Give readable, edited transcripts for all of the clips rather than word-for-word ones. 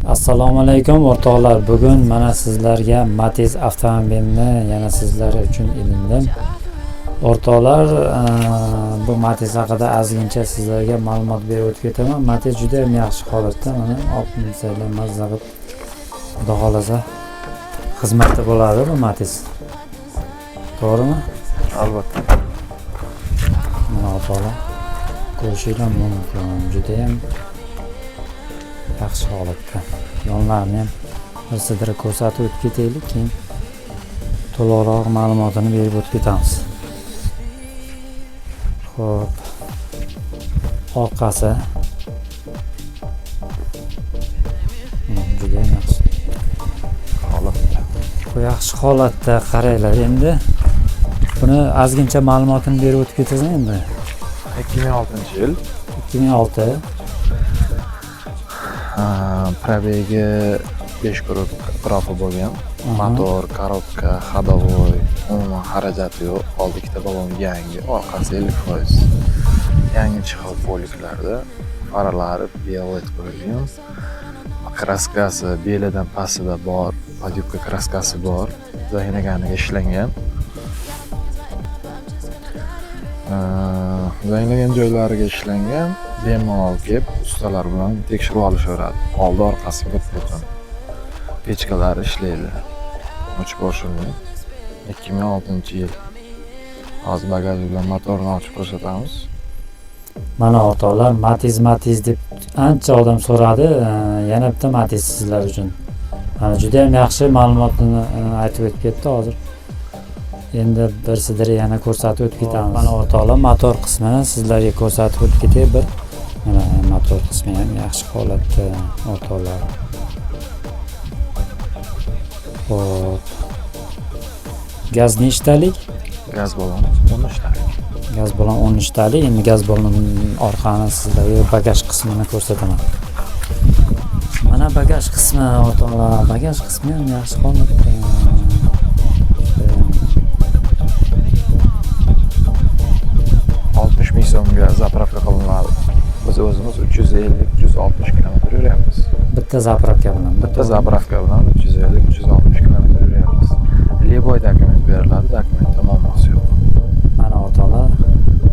Assalomu alaykum o'rtoqlar. Bugun mana sizlarga Matiz avtomobilni yana sizlar uchun ilindim. O'rtoqlar, bu Matiz haqida ozgincha sizlarga ma'lumot berib o'tib ketaman. Matiz juda ham yaxshi holatda, mana optimizlar mazza qilib xudo xolasa xizmatda bo'ladi bu Matiz. To'g'rimi? Albatta. Mana o'rtoqlar, ko'rishinglar mumkin. Juda ham yaxshi holatda. Yonlarni ham bir sidra ko'rsatib o'tib ketaylik, keyin to'liqroq ma'lumotini berib o'tib ketamiz. Xo'p. Orqasi juda ham yaxshi Holatda. Bu yaxshi holatda qaranglar. Endi buni ozgincha ma'lumotini berib o'tib ketasiz endi. 2006-yil 2006 probegi 5 kruг atrofi bo'lgan. Motor, korobka, ходовой, umuman xarajati yo'q. Oldi ikkita balon yangi, orqasi 50%. Yangi chiqib poliklarda faralari belet qo'yilgan. Kraskasi belidan pastida bor, podyubka kraskasi bor. Zanglaganiga ishlangan. Zanglagan joylariga ishlangan. Bemalol kelib ustalar bilan tekshirib olishaveradi. Oldi orqasi butun. Pechkalar ishlaydi. Ochib boshlangan. 2006-yil. Hozir bagaj bilan motorni ochib ko'rsatamiz. Mana o'rtoqlar, Matiz deb ancha odam so'radi. Yana bitta Matiz sizlar uchun. Mana juda ham yaxshi ma'lumotni aytib o'tib ketdi hozir. Endi bir sidra yana ko'rsatib o'tib ketamiz. Mana o'rtoqlar, motor qismini sizlarga ko'rsatib o'tib ketay bir. Mana motor qismi ham yaxshi holatda o'rtoqlar. Xo'p. Gaz nechtalik? Gaz balon 13 talik. Gaz balon 13 talik. Endi gaz balon orqani sizlarga bagaj qismini ko'rsataman. Mana bagaj qismi o'rtoqlar, bagaj qismi ham yaxshi holatda. 60 ming so'mga zapravka qilinadi. Biz o'zimiz 350-360 km yuryapmiz. Bitta zapravka bilan. Bitta zapravka bilan 350-360 km yuryapmiz. Leboy dokument beriladi, dokumentda muammosi yo'q. Mana o'rtoqlar,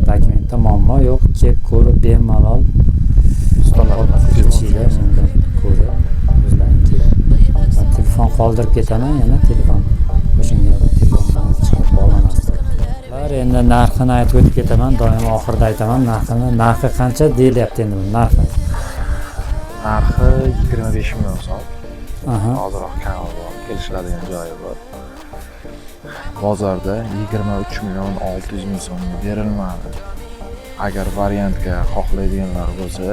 dokumentda muammo yo'q. Kelib ko'rib bemalol Ustalar ketishinglar endi ko'rib o'zlaring kelib. Telefon qoldirib ketaman, yana telefon. O'shanga telefondan chiqib bog'lanasiz. Endi narxini aytib o'tib ketaman, doim oxirida aytaman narxini. Narxi qancha deyilyapti endi bu narxi? Narxi 25 million so'm. Hozirroq kelishiladigan joyi bor. Bozorda 23 million 600 ming so'mga berilmadi. Agar variantga xohlaydiganlar bo'lsa,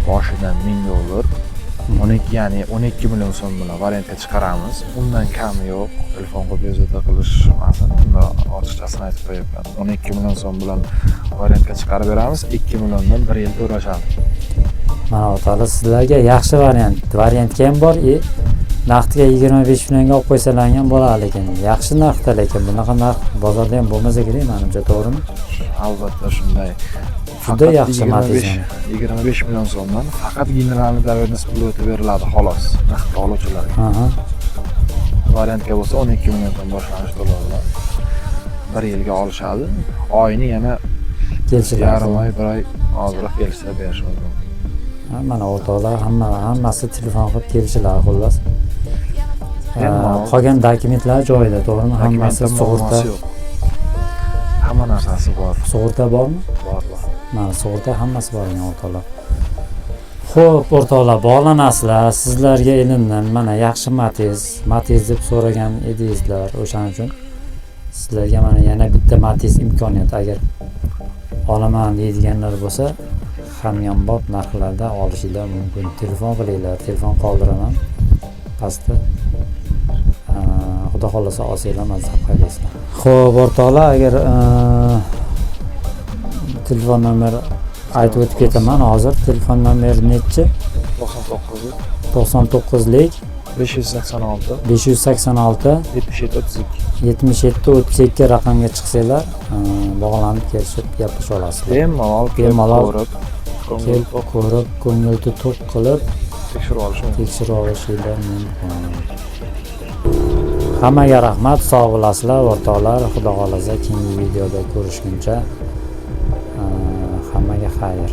boshidan $1000 ya'ni 12 million so'm bilan variantga chiqaramiz. Undan kam yo'q. Telefonga bezovta qilish maqsadida ochiqchasini aytib qo'yapman. 12 million so'm bilan variantga chiqarib beramiz. 2 milliondan 1 yil to'lashadi. Mana o'rtoqlar, sizlarga yaxshi variantga ham bor. Naqdga 25 millionga olib qo'ysalar ham bo'ladi, lekin yaxshi narxda, lekin bunaqa narx bozorda ham bo'lmasa kerak, menimcha, to'g'rimi? Albatta shunday. Juda yaxshi Matiz. 25 million so'mdan faqat generalniy daverniz puli o'tib beriladi, xolos. Naqdga oluvchilarga. Variantga bo'lsa 12 milliondan boshlanish to'lovlar. 1 yilga olishadi. Oyni yana kelishadi. Yarim oy, 1 oy ozroq kelsa berish mumkin. Mana o'rtoqlar, hammasi telefon qilib kelishiladi, xullas. Qolgan dokumentlar joyida, to'g'rimi? Hammasi sug'urta. Hamma narsasi bor. Sug'urta bormi? Bor. Mana sug'urta hammasi bor o'rtoqlar. Xo'p, o'rtoqlar, bog'lanasizlar. Sizlarga ilindim. Mana yaxshi Matiz deb so'ragan edingizlar, o'shaning uchun sizlarga mana yana bitta Matiz imkoniyat. Agar olaman deydiganlar bo'lsa, hamyonbop narxlarda olishinglar mumkin. Telefon qilinglar, telefon qoldiraman pastda. Xudo xolasa olsanglar mazza qilasizlar. Xo'p, o'rtoqlar, agar telefon nomer aytib o'tib ketaman hozir. Telefon nomeri nechi? 99lik 586 7732 raqamga chiqsanglar, bog'lanib kelishib gaplasha olasizlar. Bemalol ko'rib, ko'ngil to'q qilib tekshirib olish mumkin. tekshirib olishinglar mumkin. Hammaga rahmat, sog' bo'lasizlar o'rtoqlar. Xudo xolasa keyingi videoda ko'rishguncha hammaga xayr.